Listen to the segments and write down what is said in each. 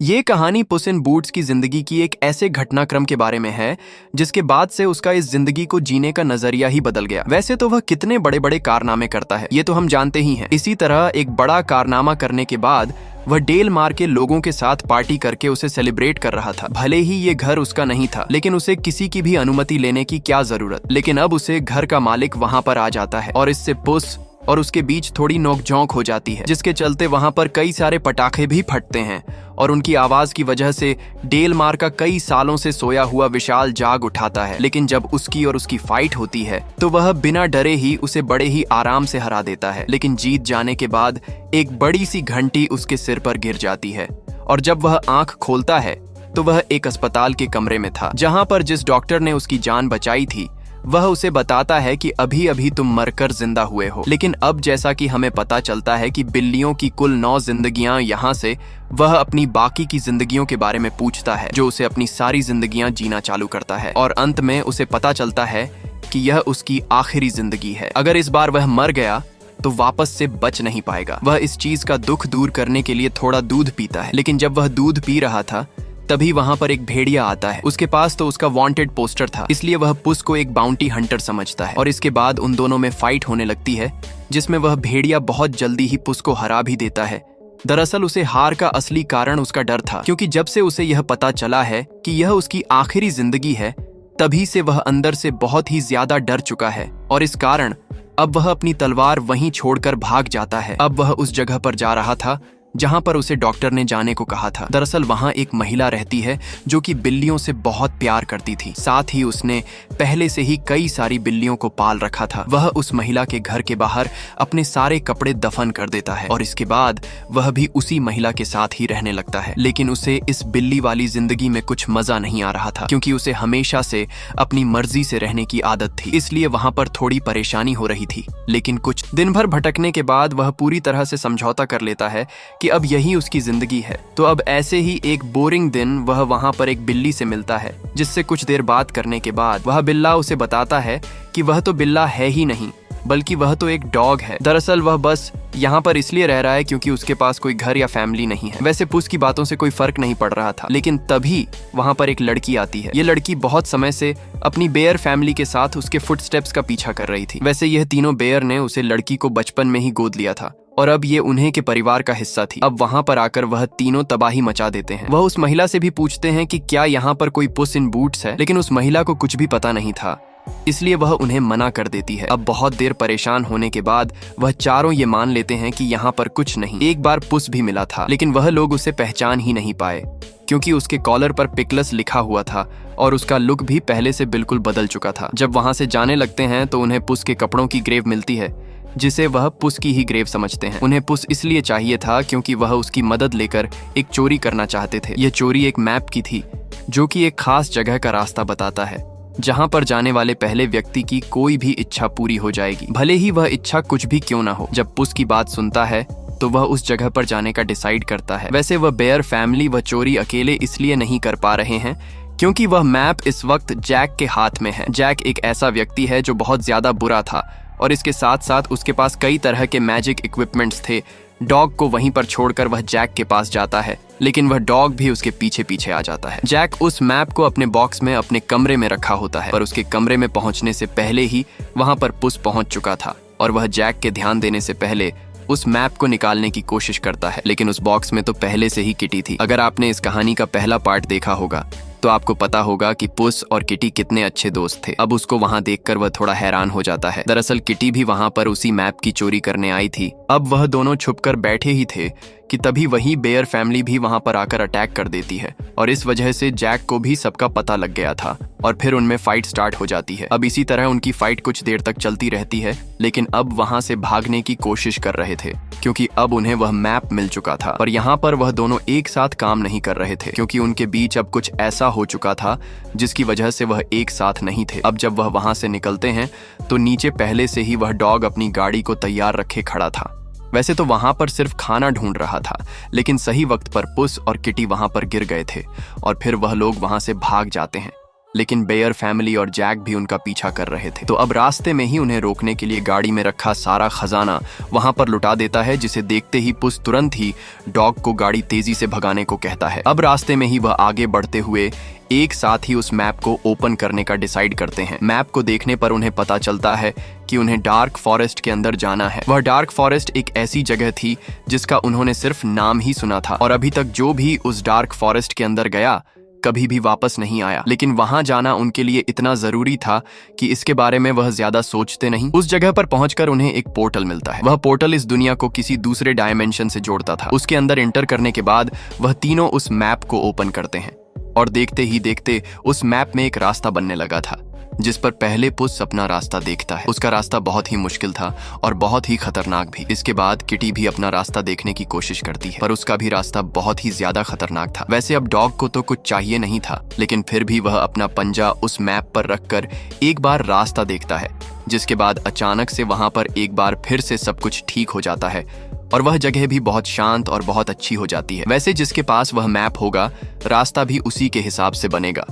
ये कहानी पुस इन बूट्स की जिंदगी की एक ऐसे घटनाक्रम के बारे में है जिसके बाद से उसका इस जिंदगी को जीने का नजरिया ही बदल गया। वैसे तो वह कितने बड़े बड़े कारनामे करता है ये तो हम जानते ही हैं। इसी तरह एक बड़ा कारनामा करने के बाद वह डेल मार के लोगों के साथ पार्टी करके उसे सेलिब्रेट कर रहा था। भले ही ये घर उसका नहीं था, लेकिन उसे किसी की भी अनुमति लेने की क्या जरूरत। लेकिन अब उसे घर का मालिक वहां पर आ जाता है और इससे पुस और उसके बीच थोड़ी नोकझोंक हो जाती है, जिसके चलते वहां पर कई सारे पटाखे भी फटते हैं और उनकी आवाज की वजह से डेल मार का कई सालों से सोया हुआ विशाल जाग उठाता है। लेकिन जब उसकी और उसकी फाइट होती है तो वह बिना डरे ही उसे बड़े ही आराम से हरा देता है। लेकिन जीत जाने के बाद एक बड़ी सी घंटी उसके सिर पर गिर जाती है और जब वह आंख खोलता है तो वह एक अस्पताल के कमरे में था, जहां पर जिस डॉक्टर ने उसकी जान बचाई थी वह उसे बताता है कि अभी अभी तुम मरकर जिंदा हुए हो। लेकिन अब जैसा कि हमें पता चलता है कि बिल्लियों की कुल 9 जिंदगियां यहाँ से वह अपनी बाकी की जिंदगियों के बारे में पूछता है, जो उसे अपनी सारी जिंदगियां जीना चालू करता है और अंत में उसे पता चलता है कि यह उसकी आखिरी जिंदगी है। अगर इस बार वह मर गया तो वापस से बच नहीं पाएगा। वह इस चीज का दुख दूर करने के लिए थोड़ा दूध पीता है, लेकिन जब वह दूध पी रहा था तभी वहां पर एक भेड़िया आता है। उसके पास तो उसका वांटेड पोस्टर था, इसलिए वह पुस को एक बाउंटी हंटर समझता है और इसके बाद उन दोनों में फाइट होने लगती है, जिसमें वह भेड़िया बहुत जल्दी ही पुस को हरा भी देता है। दरअसल उसे हार का असली कारण उसका डर था, क्योंकि जब से उसे यह पता चला है कि यह उसकी आखिरी जिंदगी है, तभी से वह अंदर से बहुत ही ज्यादा डर चुका है और इस कारण अब वह अपनी तलवार वहीं छोड़कर भाग जाता है। अब वह उस जगह पर जा रहा था जहां पर उसे डॉक्टर ने जाने को कहा था। दरअसल वहां एक महिला रहती है जो कि बिल्लियों से बहुत प्यार करती थी, साथ ही उसने पहले से ही कई सारी बिल्लियों को पाल रखा था। वह उस महिला के घर के बाहर अपने सारे कपड़े दफन कर देता है और इसके बाद वह भी उसी महिला के साथ ही रहने लगता है। लेकिन उसे इस बिल्ली वाली जिंदगी में कुछ मजा नहीं आ रहा था, क्योंकि उसे हमेशा से अपनी मर्जी से रहने की आदत थी, इसलिए वहां पर थोड़ी परेशानी हो रही थी। लेकिन कुछ दिन भर भटकने के बाद वह पूरी तरह से समझौता कर लेता है कि अब यही उसकी जिंदगी है। तो अब ऐसे ही एक बोरिंग दिन वह वहां पर एक बिल्ली से मिलता है, जिससे कुछ देर बात करने के बाद वह बिल्ला उसे बताता है कि वह तो बिल्ला है ही नहीं, बल्कि वह तो एक डॉग है। दरअसल वह बस यहाँ पर इसलिए रह रहा है क्योंकि उसके पास कोई घर या फैमिली नहीं है। वैसे पुस की बातों से कोई फर्क नहीं पड़ रहा था, लेकिन तभी वहाँ पर एक लड़की आती है। ये लड़की बहुत समय से अपनी बेयर फैमिली के साथ उसके फुटस्टेप्स का पीछा कर रही थी। वैसे यह तीनों बेयर ने उसे लड़की को बचपन में ही गोद लिया था और अब ये उन्हीं के परिवार का हिस्सा थी। अब वहां पर आकर वह तीनों तबाही मचा देते हैं। वह उस महिला से भी पूछते हैं कि क्या यहाँ पर कोई पुस इन बूट्स है, लेकिन उस महिला को कुछ भी पता नहीं था, इसलिए वह उन्हें मना कर देती है। अब बहुत देर परेशान होने के बाद वह चारों ये मान लेते हैं कि यहाँ पर कुछ नहीं। एक बार पुस भी मिला था, लेकिन वह लोग उसे पहचान ही नहीं पाए, क्योंकि उसके कॉलर पर पिकलस लिखा हुआ था और उसका लुक भी पहले से बिल्कुल बदल चुका था। जब वहां से जाने लगते हैं तो उन्हें पुस के कपड़ों की ग्रेव मिलती है, जिसे वह पुस की ही ग्रेव समझते हैं। उन्हें पुस इसलिए चाहिए था क्योंकि वह उसकी मदद लेकर एक चोरी करना चाहते थे। यह चोरी एक मैप की थी, जो कि एक खास जगह का रास्ता बताता है, जहां पर जाने वाले पहले व्यक्ति की कोई भी इच्छा पूरी हो जाएगी, भले ही वह इच्छा कुछ भी क्यों ना हो। जब पुस की बात सुनता है तो वह उस जगह पर जाने का डिसाइड करता है। वैसे वह बेयर फैमिली वह चोरी अकेले इसलिए नहीं कर पा रहे हैं क्योंकि वह मैप इस वक्त जैक के हाथ में है। जैक एक ऐसा व्यक्ति है जो बहुत ज्यादा बुरा था और इसके साथ साथ उसके पास कई तरह के मैजिक इक्विपमेंट्स थे। डॉग को वहीं पर छोड़कर वह जैक के पास जाता है, लेकिन वह डॉग भी उसके पीछे पीछे आ जाता है। जैक उस मैप को अपने बॉक्स में अपने कमरे में रखा होता है, पर उसके कमरे में पहुंचने से पहले ही वहां पर पुस पहुंच चुका था और वह जैक के ध्यान देने से पहले उस मैप को निकालने की कोशिश करता है। लेकिन उस बॉक्स में तो पहले से ही किटी थी। अगर आपने इस कहानी का पहला पार्ट देखा होगा तो आपको पता होगा कि पुस और किटी कितने अच्छे दोस्त थे। अब उसको वहां देखकर वह थोड़ा हैरान हो जाता है। दरअसल किटी भी वहां पर उसी मैप की चोरी करने आई थी। अब वह दोनों छुपकर बैठे ही थे कि तभी वही बेयर फैमिली भी वहां पर आकर अटैक कर देती है और इस वजह से जैक को भी सबका पता लग गया था और फिर उनमें फाइट स्टार्ट हो जाती है। अब इसी तरह उनकी फाइट कुछ देर तक चलती रहती है, लेकिन अब वहां से भागने की कोशिश कर रहे थे क्योंकि अब उन्हें वह मैप मिल चुका था। पर यहाँ पर वह दोनों एक साथ काम नहीं कर रहे थे, क्योंकि उनके बीच अब कुछ ऐसा हो चुका था जिसकी वजह से वह एक साथ नहीं थे। अब जब वह वहां से निकलते हैं तो नीचे पहले से ही वह डॉग अपनी गाड़ी को तैयार रखे खड़ा था। वैसे तो वहां पर सिर्फ खाना ढूंढ रहा था, लेकिन सही वक्त पर पुस और किटी वहां पर गिर गए थे और फिर वह लोग वहां से भाग जाते हैं। लेकिन बेयर फैमिली और जैक भी उनका पीछा कर रहे थे। तो अब रास्ते में ही उन्हें रोकने के लिए गाड़ी में रखा सारा खजाना वहां पर लुटा देता है, जिसे देखते ही पुस तुरंत ही डॉग को गाड़ी तेजी से भगाने को कहता है। अब रास्ते में ही वह आगे बढ़ते हुए एक साथ ही उस मैप को ओपन करने का डिसाइड करते हैं। मैप को देखने पर उन्हें पता चलता है कि उन्हें डार्क फॉरेस्ट के अंदर जाना है। वह डार्क फॉरेस्ट एक ऐसी जगह थी जिसका उन्होंने सिर्फ नाम ही सुना था और अभी तक जो भी उस डार्क फॉरेस्ट के अंदर गया कभी भी वापस नहीं आया। लेकिन वहां जाना उनके लिए इतना जरूरी था कि इसके बारे में वह ज्यादा सोचते नहीं। उस जगह पर पहुंचकर उन्हें एक पोर्टल मिलता है। वह पोर्टल इस दुनिया को किसी दूसरे डायमेंशन से जोड़ता था। उसके अंदर एंटर करने के बाद वह तीनों उस मैप को ओपन करते हैं और देखते ही देखते उस मैप में एक रास्ता बनने लगा था, जिस पर पहले पुस अपना रास्ता देखता है। उसका रास्ता बहुत ही मुश्किल था और बहुत ही खतरनाक भी। इसके बाद किटी भी अपना रास्ता देखने की कोशिश करती है, पर उसका भी रास्ता बहुत ही ज्यादा खतरनाक था। वैसे अब डॉग को तो कुछ चाहिए नहीं था, लेकिन फिर भी वह अपना पंजा उस मैप पर रखकर एक बार रास्ता देखता है, जिसके बाद अचानक से वहां पर एक बार फिर से सब कुछ ठीक हो जाता है और वह जगह भी बहुत शांत और बहुत अच्छी हो जाती है। वैसे जिसके पास वह मैप होगा, रास्ता भी उसी के हिसाब से बनेगा।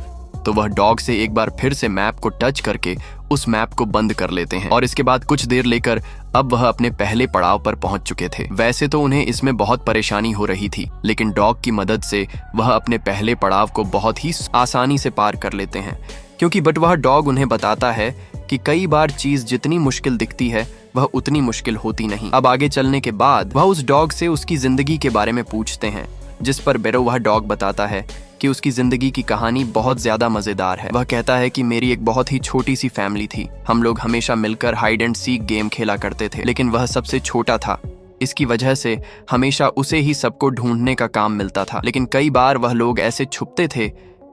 तो वह डॉग से एक बार फिर से मैप को टच करके उस मैप को बंद कर लेते हैं और इसके बाद कुछ देर लेकर अब वह अपने पहले पड़ाव पर पहुंच चुके थे। वैसे तो उन्हें इसमें बहुत परेशानी हो रही थी, लेकिन डॉग की मदद से वह अपने पहले पड़ाव को बहुत ही आसानी से पार कर लेते हैं, क्योंकि वह डॉग उन्हें बताता है कि कई बार चीज जितनी मुश्किल दिखती है वह उतनी मुश्किल होती नहीं। अब आगे चलने के बाद वह उस डॉग से उसकी जिंदगी के बारे में पूछते हैं, जिस पर बेरो वह डॉग बताता है कि उसकी जिंदगी की कहानी बहुत ज्यादा मजेदार है। वह कहता है कि मेरी एक बहुत ही छोटी सी फैमिली थी। हम लोग हमेशा मिलकर हाइड एंड सीक गेम खेला करते थे, लेकिन वह सबसे छोटा था। इसकी वजह से हमेशा उसे ही सबको ढूंढने का काम मिलता था, लेकिन कई बार वह लोग ऐसे छुपते थे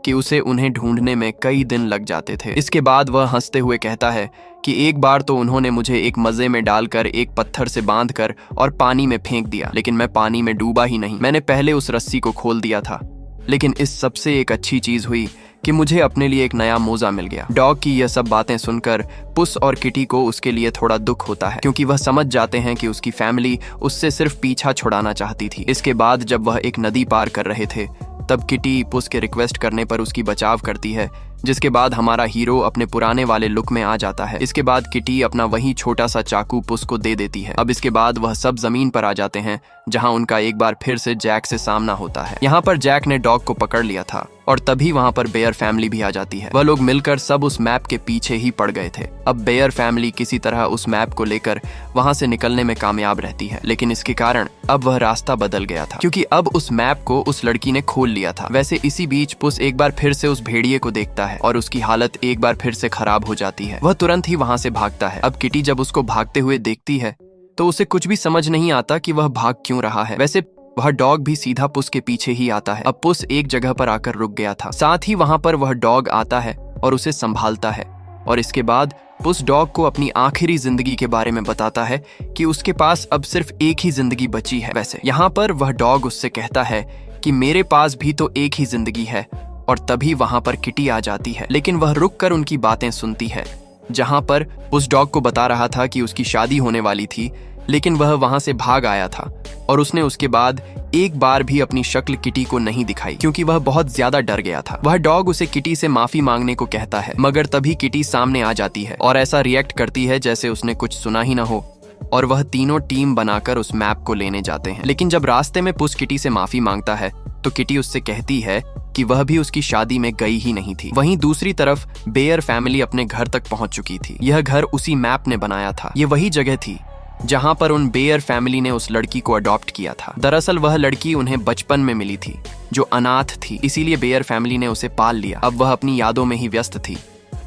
कि उसे उन्हें ढूंढने में कई दिन लग जाते थे। इसके बाद वह हंसते हुए कहता है कि एक बार तो उन्होंने मुझे एक मजे में डालकर एक पत्थर से बांधकर और पानी में फेंक दिया, लेकिन मैं पानी में डूबा ही नहीं। मैंने पहले उस रस्सी को खोल दिया था, लेकिन इस सबसे एक अच्छी चीज हुई कि मुझे अपने लिए एक नया मोजा मिल गया। डॉग की यह सब बातें सुनकर पुस और किटी को उसके लिए थोड़ा दुख होता है, क्योंकि वह समझ जाते हैं कि उसकी फैमिली उससे सिर्फ पीछा छुड़ाना चाहती थी। इसके बाद जब वह एक नदी पार कर रहे थे, तब किटी पुस के रिक्वेस्ट करने पर उसकी बचाव करती है, जिसके बाद हमारा हीरो अपने पुराने वाले लुक में आ जाता है। इसके बाद किटी अपना वही छोटा सा चाकू पुस को दे देती है। अब इसके बाद वह सब जमीन पर आ जाते हैं, जहां उनका एक बार फिर से जैक से सामना होता है। यहाँ पर जैक ने डॉग को पकड़ लिया था और तभी वहां पर बेयर फैमिली भी आ जाती है। वह लोग मिलकर सब उस मैप के पीछे ही पड़ गए थे। अब बेयर फैमिली किसी तरह उस मैप को लेकर वहां से निकलने में कामयाब रहती है, लेकिन इसके कारण अब वह रास्ता बदल गया था, क्योंकि अब उस मैप को उस लड़की ने खोल लिया था। वैसे इसी बीच पुस एक बार फिर से उस भेड़िए को देखता है और उसकी हालत एक बार फिर से खराब हो जाती है। वह तुरंत ही वहां से भागता है। अब किटी जब उसको भागते हुए देखती है तो उसे कुछ भी समझ नहीं आता कि वह भाग क्यों रहा है। वैसे वह डॉग भी सीधा पुस के पीछे ही आता है। अब पुस एक जगह पर आकर रुक गया था, साथ ही वहां पर वह डॉग आता है और उसे संभालता है और इसके बाद पुस डॉग को अपनी आखिरी जिंदगी के बारे में बताता है कि उसके पास अब सिर्फ एक ही जिंदगी बची है। वैसे यहाँ पर वह डॉग उससे कहता है कि मेरे पास भी तो एक ही जिंदगी है, और तभी वहां पर किटी आ जाती है, लेकिन वह रुककर उनकी बातें सुनती है। जहां पर उस डॉग को बता रहा था कि उसकी शादी होने वाली थी, लेकिन वह वहां से भाग आया था और उसने उसके बाद एक बार भी अपनी शक्ल किटी को नहीं दिखाई, क्योंकि वह बहुत ज्यादा डर गया था। वह डॉग उसे किटी से माफी मांगने को कहता है, मगर तभी किटी सामने आ जाती है और ऐसा रिएक्ट करती है जैसे उसने कुछ सुना ही ना हो, और वह तीनों टीम बनाकर उस मैप को लेने जाते हैं। लेकिन जब रास्ते में पुस किटी से माफी मांगता है तो किटी उससे कहती है कि वह भी उसकी शादी में गई ही नहीं थी। वहीं दूसरी तरफ बेयर फैमिली अपने घर तक पहुंच चुकी थी। यह घर उसी मैप ने बनाया था। ये वही जगह थी जहां पर उन बेयर फैमिली ने उस लड़की को अडॉप्ट किया था। दरअसल वह लड़की उन्हें बचपन में मिली थी, जो अनाथ थी, इसीलिए बेयर फैमिली ने उसे पाल लिया। अब वह अपनी यादों में ही व्यस्त थी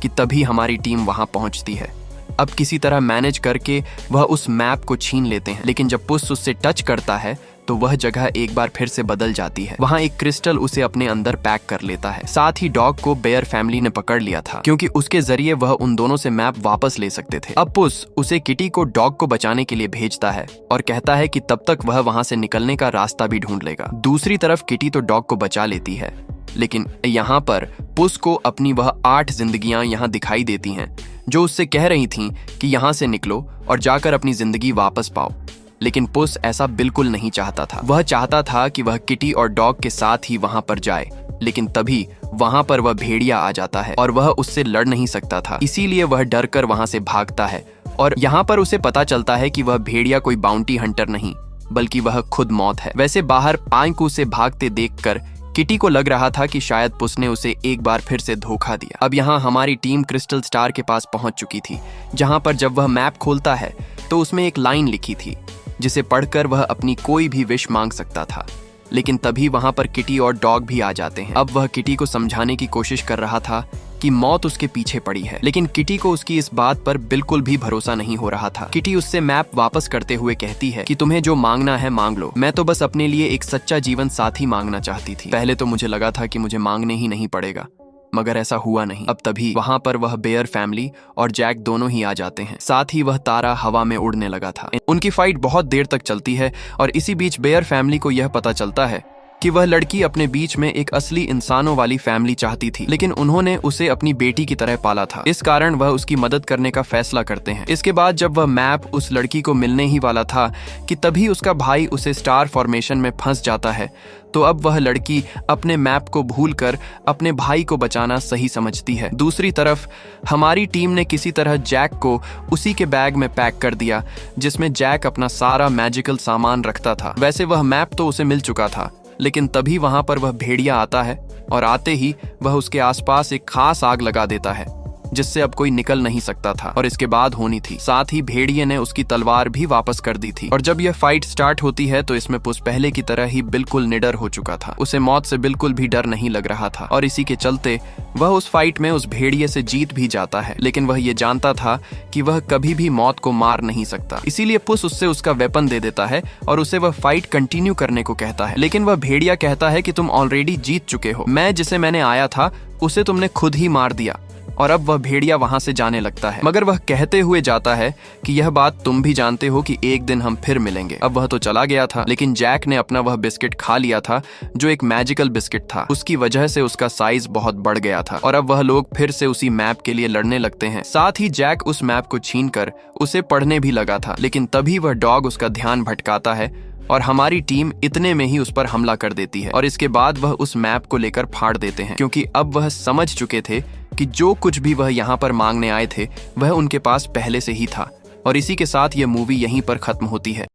कि तभी हमारी टीम वहां पहुंचती है। अब किसी तरह मैनेज करके वह उस मैप को छीन लेते हैं, लेकिन जब पुस उससे टच करता है तो वह जगह एक बार फिर से बदल जाती है। वहां एक क्रिस्टल उसे अपने अंदर पैक कर लेता है। साथ ही डॉग को बेयर फैमिली ने पकड़ लिया था, क्योंकि उसके जरिए वह उन दोनों से मैप वापस ले सकते थे। अब पुस उसे किटी को डॉग को बचाने के लिए भेजता है और कहता है कि तब तक वह वहां से निकलने का रास्ता भी ढूंढ लेगा। दूसरी तरफ किटी तो डॉग को बचा लेती है, लेकिन यहाँ पर पुस को अपनी वह 8 जिंदगियां यहाँ दिखाई देती हैं, जो उससे कह रही थीं कि यहाँ से निकलो और जाकर अपनी जिंदगी वापस पाओ। लेकिन पुस ऐसा बिल्कुल नहीं चाहता था। वह चाहता था कि वह किटी और डॉग के साथ ही वहां पर जाए लेकिन तभी वहां पर वह भेड़िया आ जाता है और वह उससे लड़ नहीं सकता था, इसीलिए वह डर कर वहां से भागता है। और यहाँ पर उसे पता चलता है कि वह भेड़िया कोई बाउंटी हंटर नहीं बल्कि वह खुद मौत है। वैसे बाहर पांकू से भागते देखकर किटी को लग रहा था कि शायद पुस ने उसे एक बार फिर से धोखा दिया। अब यहाँ हमारी टीम क्रिस्टल स्टार के पास पहुंच चुकी थी, जहां पर जब वह मैप खोलता है तो उसमें एक लाइन लिखी थी जिसे पढ़कर वह अपनी कोई भी विश मांग सकता था। लेकिन तभी वहां पर किटी और डॉग भी आ जाते हैं। अब वह किटी को समझाने की कोशिश कर रहा था कि मौत उसके पीछे पड़ी है, लेकिन किटी को उसकी इस बात पर बिल्कुल भी भरोसा नहीं हो रहा था। किटी उससे मैप वापस करते हुए कहती है कि तुम्हें जो मांगना है मांग लो, मैं तो बस अपने लिए एक सच्चा जीवन साथी मांगना चाहती थी। पहले तो मुझे लगा था कि मुझे मांगने ही नहीं पड़ेगा, मगर ऐसा हुआ नहीं। अब तभी वहां पर वह बेयर फैमिली और जैक दोनों ही आ जाते हैं, साथ ही वह तारा हवा में उड़ने लगा था। उनकी फाइट बहुत देर तक चलती है और इसी बीच बेयर फैमिली को यह पता चलता है कि वह लड़की अपने बीच में एक असली इंसानों वाली फैमिली चाहती थी, लेकिन उन्होंने उसे अपनी बेटी की तरह पाला था। इस कारण वह उसकी मदद करने का फैसला करते हैं। इसके बाद जब वह मैप उस लड़की को मिलने ही वाला था कि तभी उसका भाई उसे स्टार फॉर्मेशन में फंस जाता है। तो अब वह लड़की अपने मैप को भूलकर अपने भाई को बचाना सही समझती है। दूसरी तरफ हमारी टीम ने किसी तरह जैक को उसी के बैग में पैक कर दिया जिसमें जैक अपना सारा मैजिकल सामान रखता था। वैसे वह मैप तो उसे मिल चुका था, लेकिन तभी वहां पर वह भेड़िया आता है और आते ही वह उसके आसपास एक खास आग लगा देता है जिससे अब कोई निकल नहीं सकता था और इसके बाद होनी थी। साथ ही भेड़िए ने उसकी तलवार भी वापस कर दी थी। और जब यह फाइट स्टार्ट होती है तो इसमें पुस पहले की तरह ही बिल्कुल निडर हो चुका था। उसे मौत से बिल्कुल भी डर नहीं लग रहा था और इसी के चलते वह उस फाइट में उस भेड़िए से जीत भी जाता है। लेकिन वह ये जानता था कि वह कभी भी मौत को मार नहीं सकता, इसीलिए पुस उससे उसका वेपन दे देता है और उसे वह फाइट कंटिन्यू करने को कहता है। लेकिन वह भेड़िया कहता है कि तुम ऑलरेडी जीत चुके हो, मैं जिसे मैंने आया था उसे तुमने खुद ही मार दिया। और अब वह भेड़िया वहां से जाने लगता है, मगर वह कहते हुए जाता है कि यह बात तुम भी जानते हो कि एक दिन हम फिर मिलेंगे। अब वह तो चला गया था, लेकिन जैक ने अपना वह बिस्किट खा लिया था जो एक मैजिकल बिस्किट था। उसकी वजह से उसका साइज बहुत बढ़ गया था और अब वह लोग फिर से उसी मैप के लिए लड़ने लगते हैं। साथ ही जैक उस मैप को छीनकर उसे पढ़ने भी लगा था, लेकिन तभी वह डॉग उसका ध्यान भटकाता है और हमारी टीम इतने में ही उस पर हमला कर देती है और इसके बाद वह उस मैप को लेकर फाड़ देते हैं, क्योंकि अब वह समझ चुके थे कि जो कुछ भी वह यहाँ पर मांगने आए थे वह उनके पास पहले से ही था। और इसी के साथ यह मूवी यहीं पर खत्म होती है।